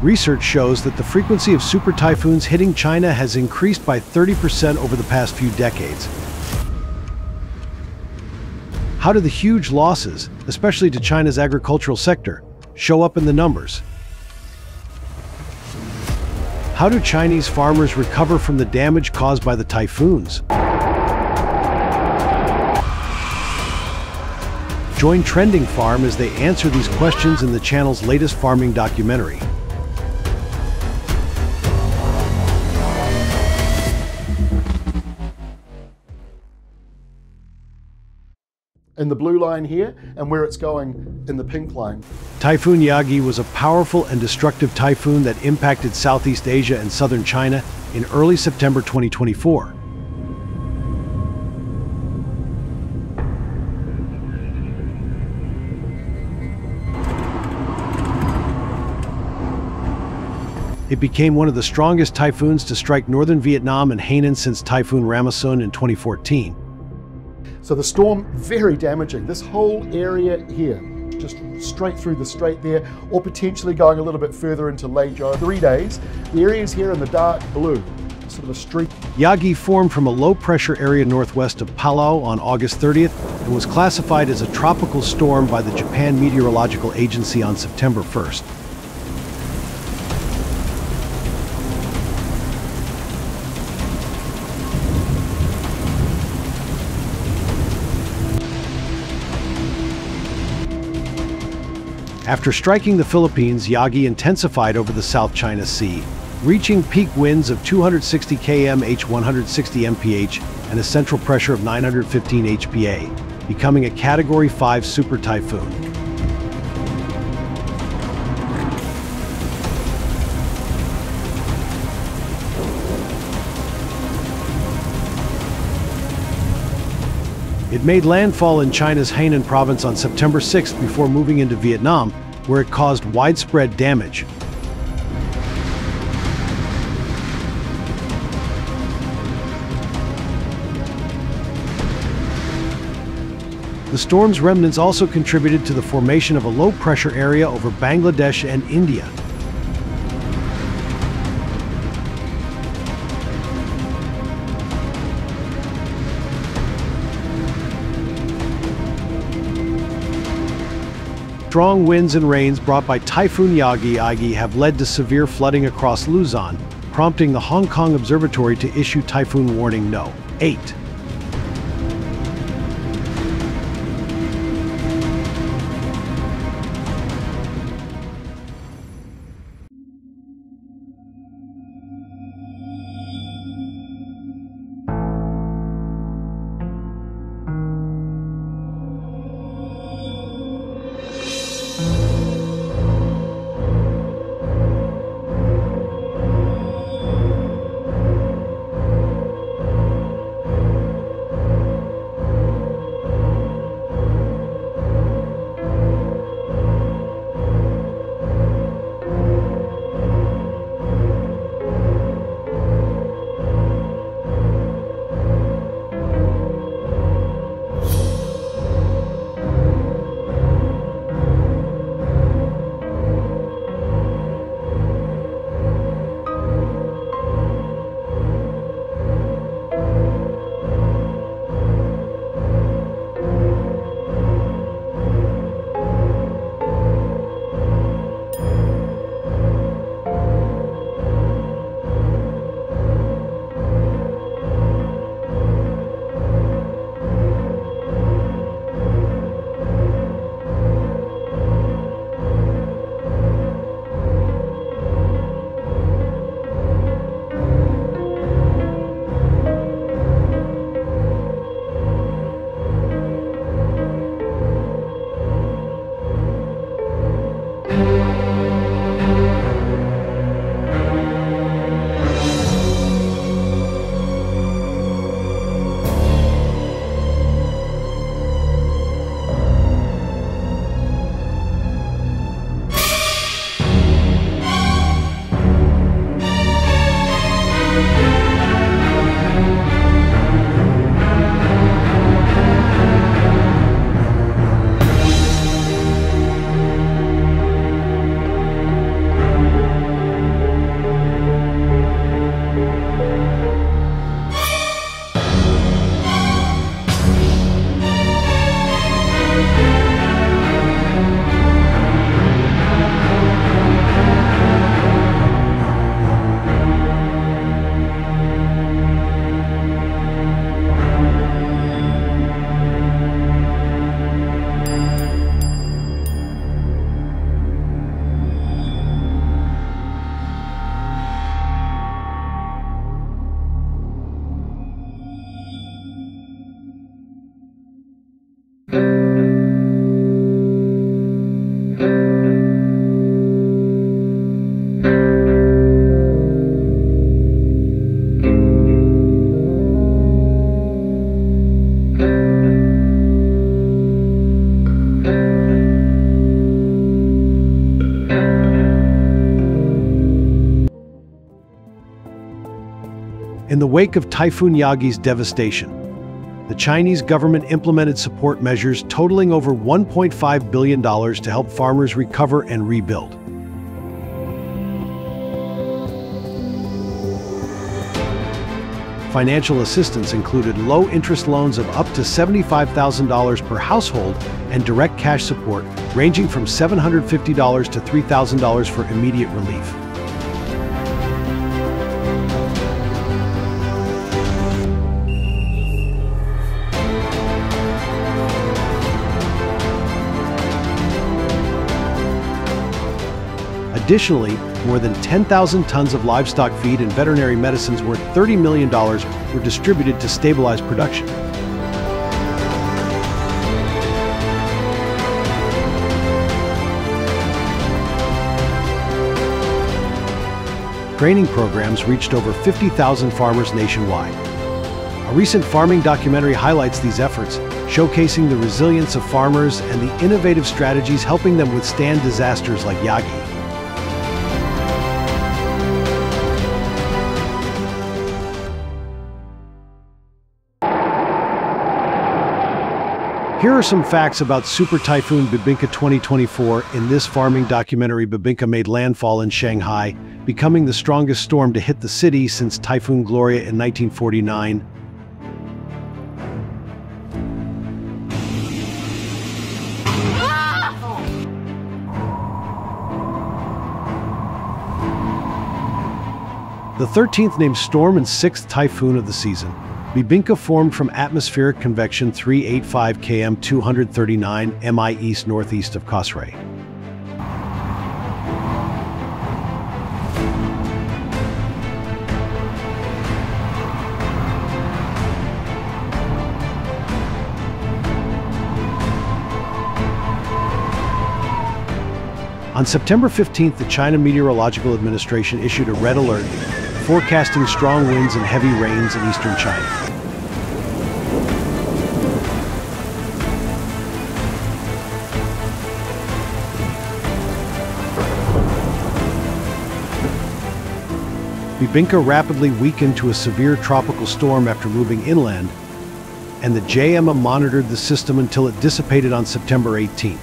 Research shows that the frequency of super typhoons hitting China has increased by 30% over the past few decades. How do the huge losses, especially to China's agricultural sector, show up in the numbers? How do Chinese farmers recover from the damage caused by the typhoons? Join Trending Farm as they answer these questions in the channel's latest farming documentary. In the blue line here, and where it's going in the pink line. Typhoon Yagi was a powerful and destructive typhoon that impacted Southeast Asia and southern China in early September 2024. It became one of the strongest typhoons to strike northern Vietnam and Hainan since Typhoon Ramasun in 2014. So the storm, very damaging. This whole area here, just straight through the strait there, or potentially going a little bit further into Leizhou. 3 days, the areas here in the dark blue, sort of a streak. Yagi formed from a low-pressure area northwest of Palau on August 30th and was classified as a tropical storm by the Japan Meteorological Agency on September 1st. After striking the Philippines, Yagi intensified over the South China Sea, reaching peak winds of 260 km/h, 160 mph, and a central pressure of 915 hPa, becoming a Category 5 super typhoon. It made landfall in China's Hainan province on September 6th before moving into Vietnam, where it caused widespread damage. The storm's remnants also contributed to the formation of a low-pressure area over Bangladesh and India. Strong winds and rains brought by Typhoon Yagi have led to severe flooding across Luzon, prompting the Hong Kong Observatory to issue Typhoon Warning No. 8. In the wake of Typhoon Yagi's devastation, the Chinese government implemented support measures totaling over $1.5 billion to help farmers recover and rebuild. Financial assistance included low-interest loans of up to $75,000 per household and direct cash support ranging from $750 to $3,000 for immediate relief. Additionally, more than 10,000 tons of livestock feed and veterinary medicines worth $30 million were distributed to stabilize production. Training programs reached over 50,000 farmers nationwide. A recent farming documentary highlights these efforts, showcasing the resilience of farmers and the innovative strategies helping them withstand disasters like Yagi. Here are some facts about Super Typhoon Bebinca 2024. In this farming documentary, Bebinca made landfall in Shanghai, becoming the strongest storm to hit the city since Typhoon Gloria in 1949. The 13th named storm and 6th typhoon of the season, Bebinca formed from atmospheric convection 385 km 239 mi east-northeast of Kasrai. On September 15th, the China Meteorological Administration issued a red alert, forecasting strong winds and heavy rains in eastern China. Bebinca rapidly weakened to a severe tropical storm after moving inland, and the JMA monitored the system until it dissipated on September 18th.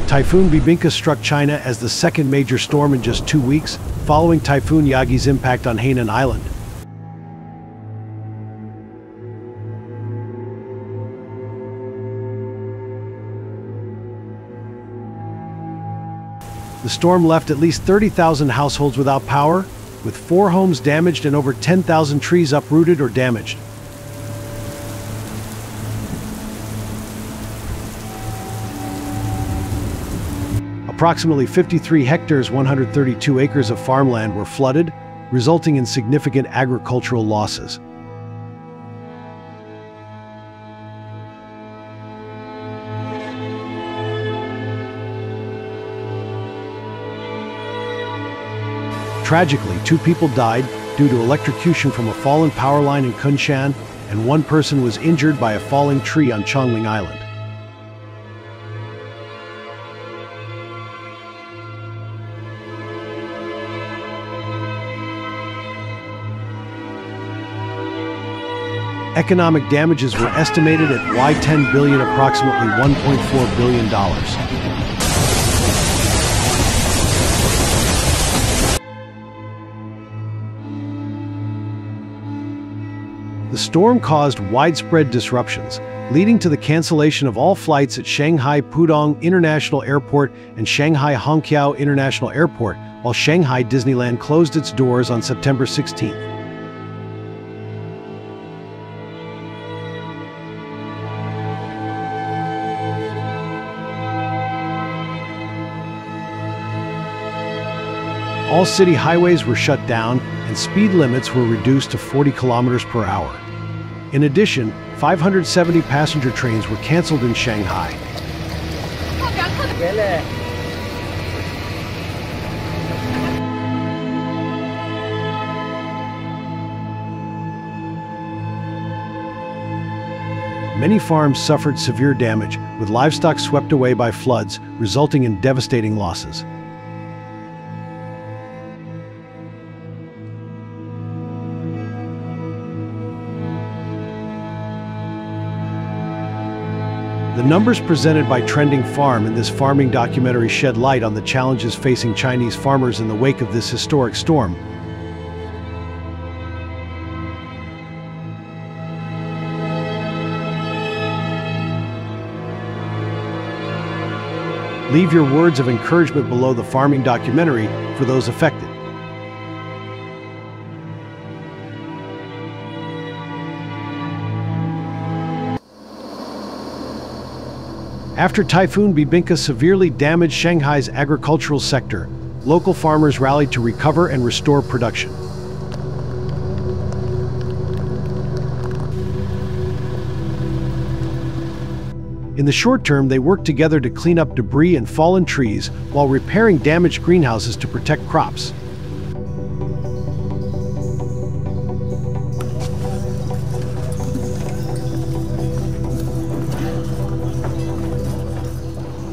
Typhoon Bebinca struck China as the second major storm in just 2 weeks, following Typhoon Yagi's impact on Hainan Island. The storm left at least 30,000 households without power, with 4 homes damaged and over 10,000 trees uprooted or damaged. Approximately 53 hectares, 132 acres of farmland were flooded, resulting in significant agricultural losses. Tragically, 2 people died due to electrocution from a fallen power line in Kunshan, and 1 person was injured by a falling tree on Chongming Island. Economic damages were estimated at $10 billion, approximately $1.4 billion. The storm caused widespread disruptions, leading to the cancellation of all flights at Shanghai Pudong International Airport and Shanghai Hongqiao International Airport, while Shanghai Disneyland closed its doors on September 16th. All city highways were shut down, and speed limits were reduced to 40 kilometers per hour. In addition, 570 passenger trains were canceled in Shanghai. many farms suffered severe damage, with livestock swept away by floods, resulting in devastating losses. The numbers presented by Trending Farm in this farming documentary shed light on the challenges facing Chinese farmers in the wake of this historic storm. Leave your words of encouragement below the farming documentary for those affected. After Typhoon Bibinka severely damaged Shanghai's agricultural sector, local farmers rallied to recover and restore production. In the short term, they worked together to clean up debris and fallen trees while repairing damaged greenhouses to protect crops.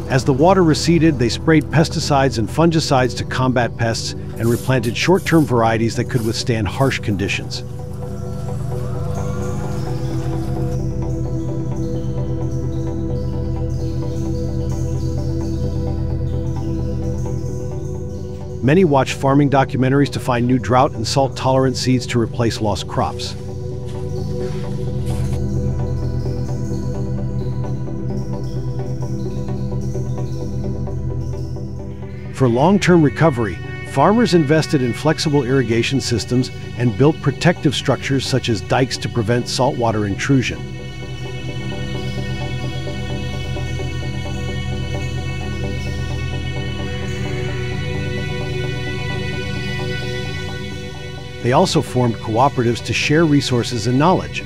As the water receded, they sprayed pesticides and fungicides to combat pests and replanted short-term varieties that could withstand harsh conditions. Many watch farming documentaries to find new drought and salt-tolerant seeds to replace lost crops. For long-term recovery, farmers invested in flexible irrigation systems and built protective structures such as dikes to prevent saltwater intrusion. They also formed cooperatives to share resources and knowledge.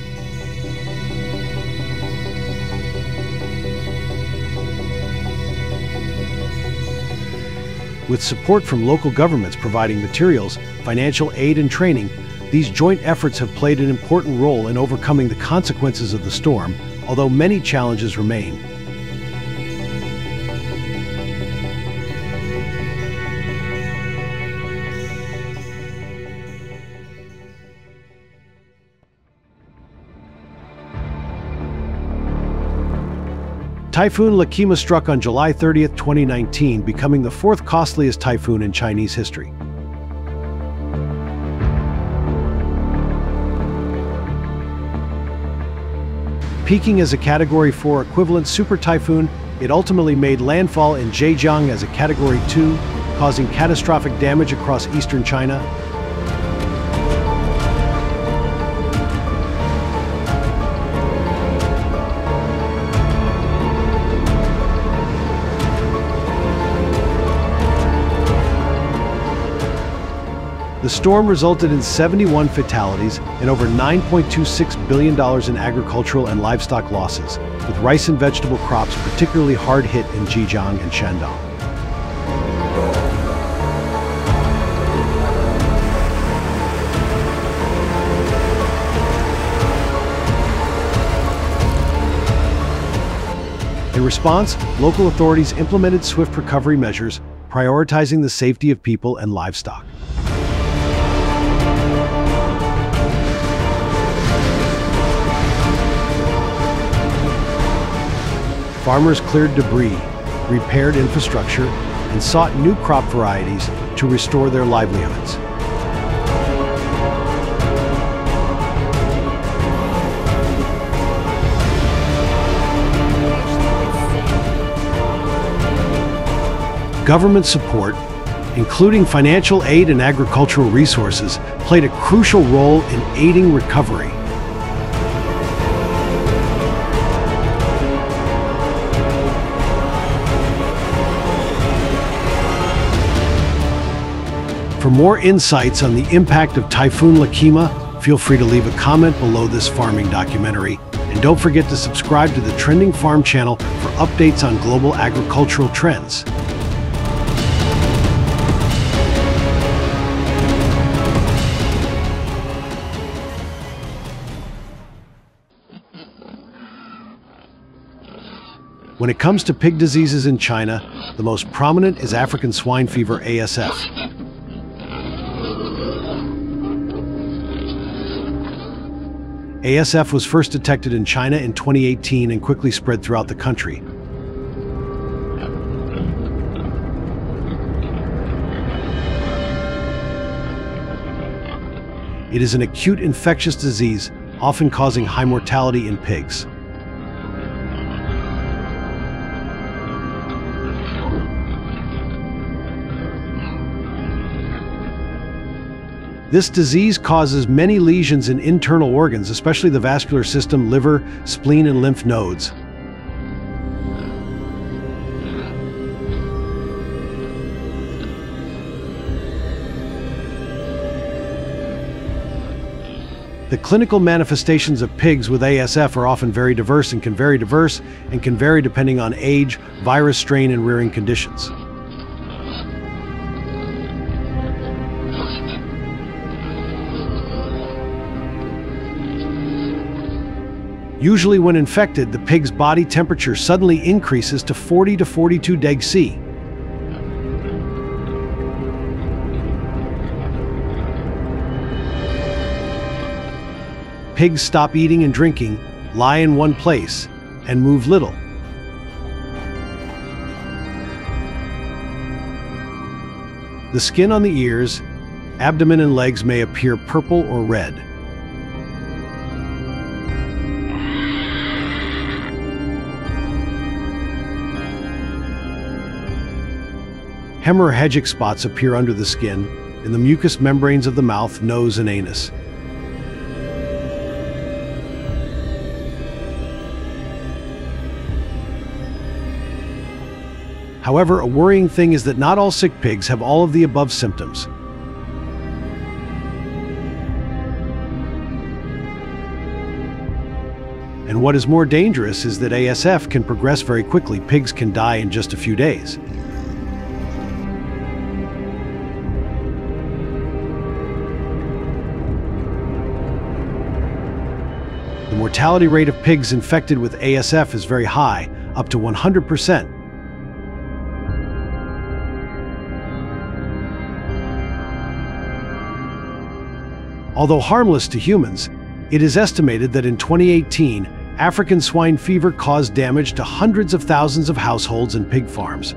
With support from local governments providing materials, financial aid, and training, these joint efforts have played an important role in overcoming the consequences of the storm, although many challenges remain. Typhoon Lakima struck on July 30, 2019, becoming the fourth costliest typhoon in Chinese history. Peaking as a Category 4 equivalent super typhoon, it ultimately made landfall in Zhejiang as a Category 2, causing catastrophic damage across eastern China. The storm resulted in 71 fatalities and over $9.26 billion in agricultural and livestock losses, with rice and vegetable crops particularly hard hit in Zhejiang and Shandong. In response, local authorities implemented swift recovery measures, prioritizing the safety of people and livestock. Farmers cleared debris, repaired infrastructure, and sought new crop varieties to restore their livelihoods. Government support, including financial aid and agricultural resources, played a crucial role in aiding recovery. For more insights on the impact of Typhoon Lakima, feel free to leave a comment below this farming documentary. And don't forget to subscribe to the Trending Farm channel for updates on global agricultural trends. When it comes to pig diseases in China, the most prominent is African swine fever, ASF. ASF was first detected in China in 2018 and quickly spread throughout the country. It is an acute infectious disease, often causing high mortality in pigs. This disease causes many lesions in internal organs, especially the vascular system, liver, spleen, and lymph nodes. The clinical manifestations of pigs with ASF are often very diverse and can vary depending on age, virus strain, and rearing conditions. Usually when infected, the pig's body temperature suddenly increases to 40 to 42 degrees C. Pigs stop eating and drinking, lie in one place, and move little. The skin on the ears, abdomen, and legs may appear purple or red. Hemorrhagic spots appear under the skin, in the mucous membranes of the mouth, nose, and anus. However, a worrying thing is that not all sick pigs have all of the above symptoms. And what is more dangerous is that ASF can progress very quickly. Pigs can die in just a few days. The mortality rate of pigs infected with ASF is very high, up to 100%. Although harmless to humans, it is estimated that in 2018, African swine fever caused damage to hundreds of thousands of households and pig farms.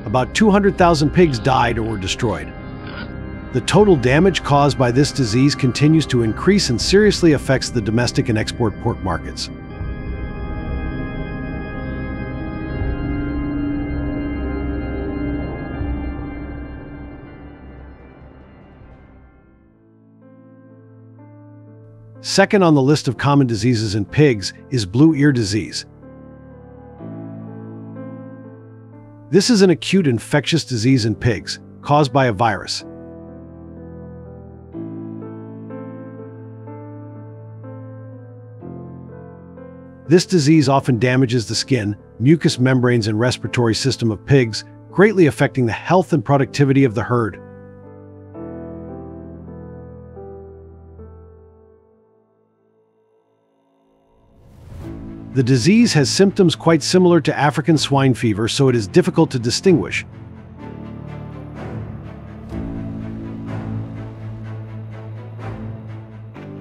About 200,000 pigs died or were destroyed. The total damage caused by this disease continues to increase and seriously affects the domestic and export pork markets. Second on the list of common diseases in pigs is blue ear disease. This is an acute infectious disease in pigs, caused by a virus. This disease often damages the skin, mucous membranes, and respiratory system of pigs, greatly affecting the health and productivity of the herd. The disease has symptoms quite similar to African swine fever, so it is difficult to distinguish.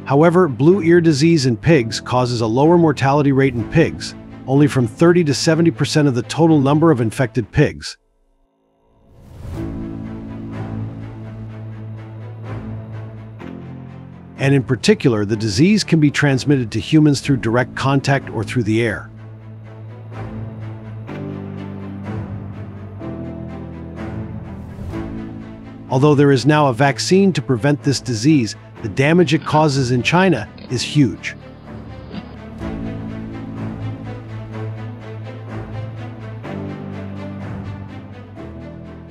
However, blue ear disease in pigs causes a lower mortality rate in pigs, only from 30 to 70% of the total number of infected pigs. And in particular, the disease can be transmitted to humans through direct contact or through the air. Although there is now a vaccine to prevent this disease, the damage it causes in China is huge.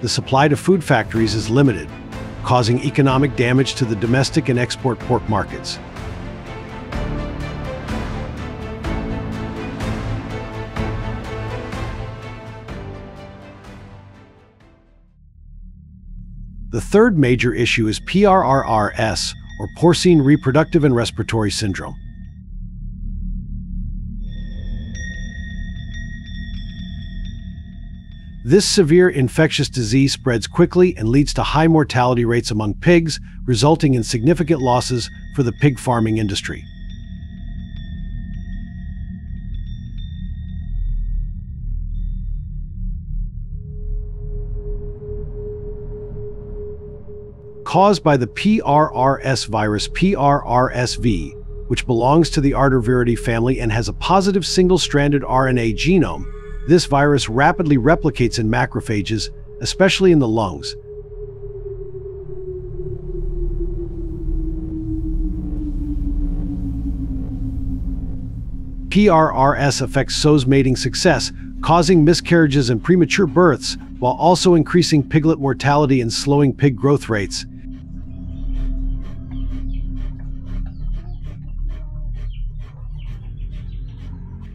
The supply to food factories is limited, causing economic damage to the domestic and export pork markets. The third major issue is PRRS, or porcine reproductive and respiratory syndrome. This severe infectious disease spreads quickly and leads to high mortality rates among pigs, resulting in significant losses for the pig farming industry. Caused by the PRRS virus PRRSV, which belongs to the Artaviridae family and has a positive single-stranded RNA genome, this virus rapidly replicates in macrophages, especially in the lungs. PRRS affects sows' mating success, causing miscarriages and premature births, while also increasing piglet mortality and slowing pig growth rates.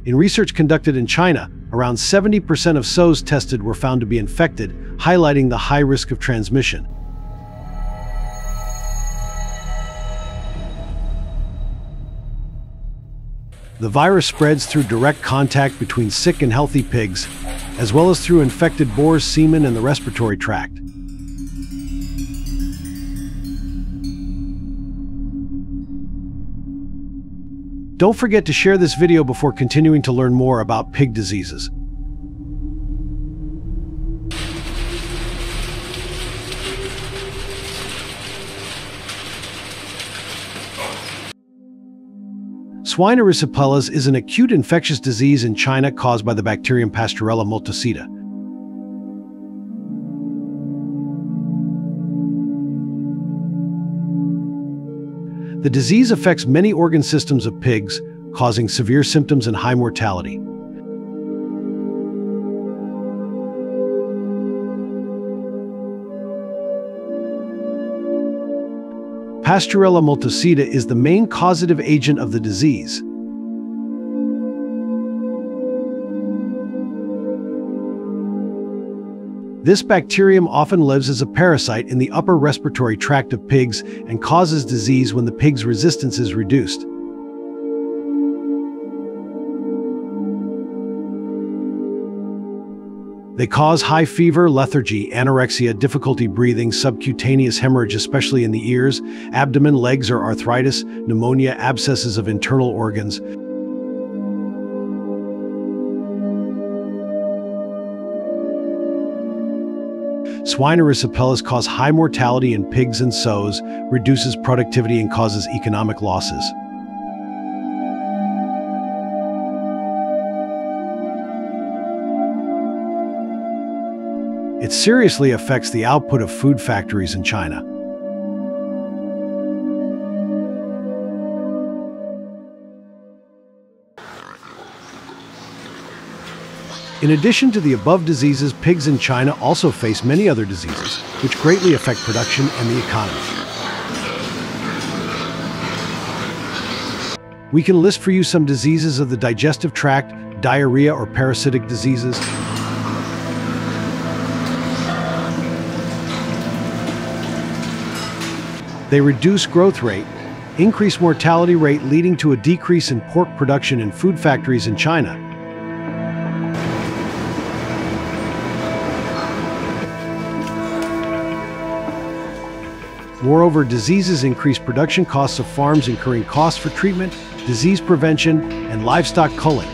In research conducted in China, around 70% of sows tested were found to be infected, highlighting the high risk of transmission. The virus spreads through direct contact between sick and healthy pigs, as well as through infected boars' semen and the respiratory tract. Don't forget to share this video before continuing to learn more about pig diseases. Swine erysipelas is an acute infectious disease in China caused by the bacterium Pasteurella multocida. The disease affects many organ systems of pigs, causing severe symptoms and high mortality. Pasteurella multocida is the main causative agent of the disease. This bacterium often lives as a parasite in the upper respiratory tract of pigs and causes disease when the pig's resistance is reduced. They cause high fever, lethargy, anorexia, difficulty breathing, subcutaneous hemorrhage especially in the ears, abdomen, legs or arthritis, pneumonia, abscesses of internal organs. Swine erysipelas cause high mortality in pigs and sows, reduces productivity and causes economic losses. It seriously affects the output of food factories in China. In addition to the above diseases, pigs in China also face many other diseases, which greatly affect production and the economy. We can list for you some diseases of the digestive tract, diarrhea or parasitic diseases. They reduce growth rate, increase mortality rate leading to a decrease in pork production in food factories in China. Moreover, diseases increase production costs of farms, incurring costs for treatment, disease prevention, and livestock culling.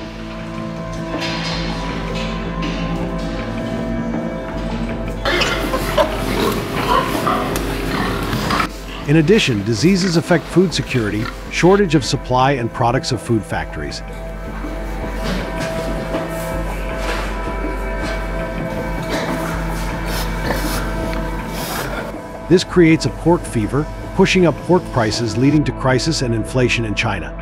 In addition, diseases affect food security, shortage of supply and products of food factories. This creates a pork fever, pushing up pork prices, leading to crisis and inflation in China.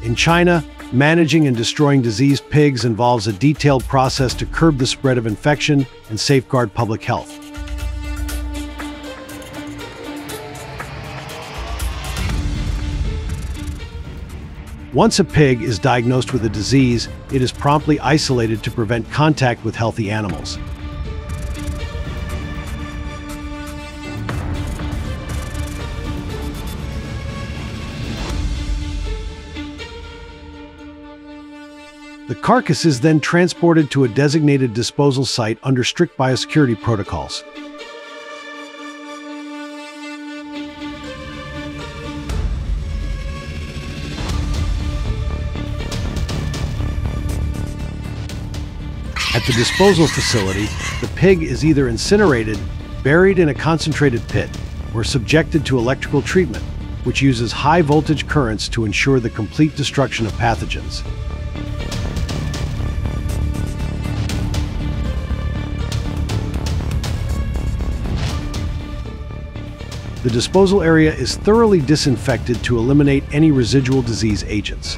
In China, managing and destroying diseased pigs involves a detailed process to curb the spread of infection and safeguard public health. Once a pig is diagnosed with a disease, it is promptly isolated to prevent contact with healthy animals. The carcass is then transported to a designated disposal site under strict biosecurity protocols. At the disposal facility, the pig is either incinerated, buried in a concentrated pit, or subjected to electrical treatment, which uses high-voltage currents to ensure the complete destruction of pathogens. The disposal area is thoroughly disinfected to eliminate any residual disease agents.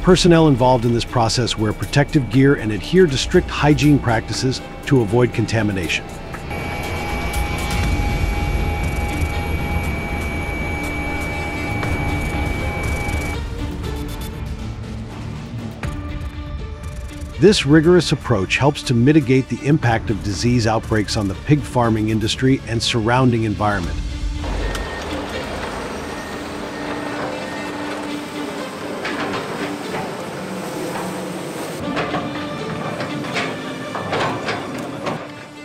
Personnel involved in this process wear protective gear and adhere to strict hygiene practices to avoid contamination. This rigorous approach helps to mitigate the impact of disease outbreaks on the pig farming industry and surrounding environment.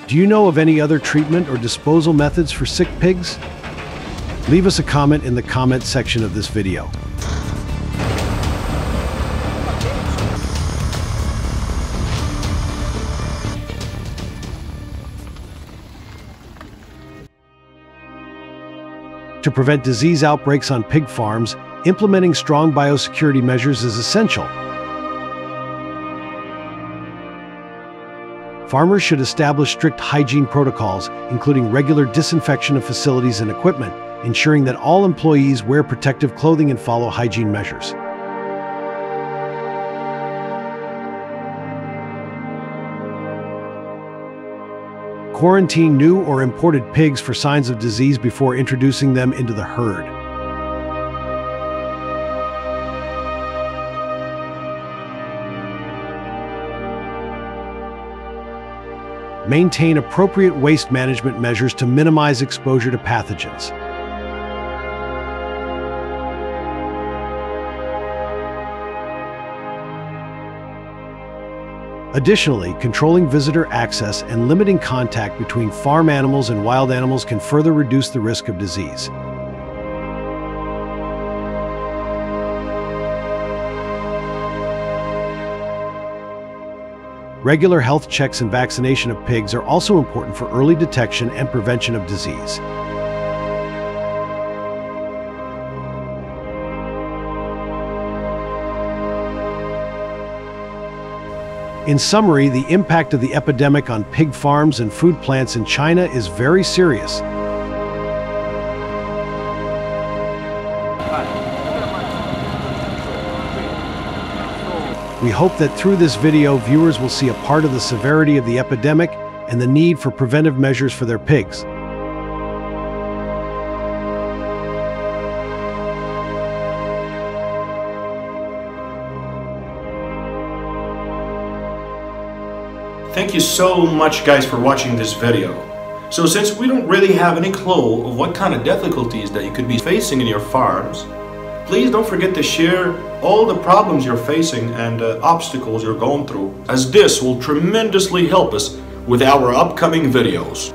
Do you know of any other treatment or disposal methods for sick pigs? Leave us a comment in the comment section of this video. To prevent disease outbreaks on pig farms, implementing strong biosecurity measures is essential. Farmers should establish strict hygiene protocols, including regular disinfection of facilities and equipment, ensuring that all employees wear protective clothing and follow hygiene measures. Quarantine new or imported pigs for signs of disease before introducing them into the herd. Maintain appropriate waste management measures to minimize exposure to pathogens. Additionally, controlling visitor access and limiting contact between farm animals and wild animals can further reduce the risk of disease. Regular health checks and vaccination of pigs are also important for early detection and prevention of disease. In summary, the impact of the epidemic on pig farms and food plants in China is very serious. We hope that through this video, viewers will see a part of the severity of the epidemic and the need for preventive measures for their pigs. Thank you so much, guys, for watching this video. So since we don't really have any clue of what kind of difficulties that you could be facing in your farms, please don't forget to share all the problems you're facing and obstacles you're going through, as this will tremendously help us with our upcoming videos.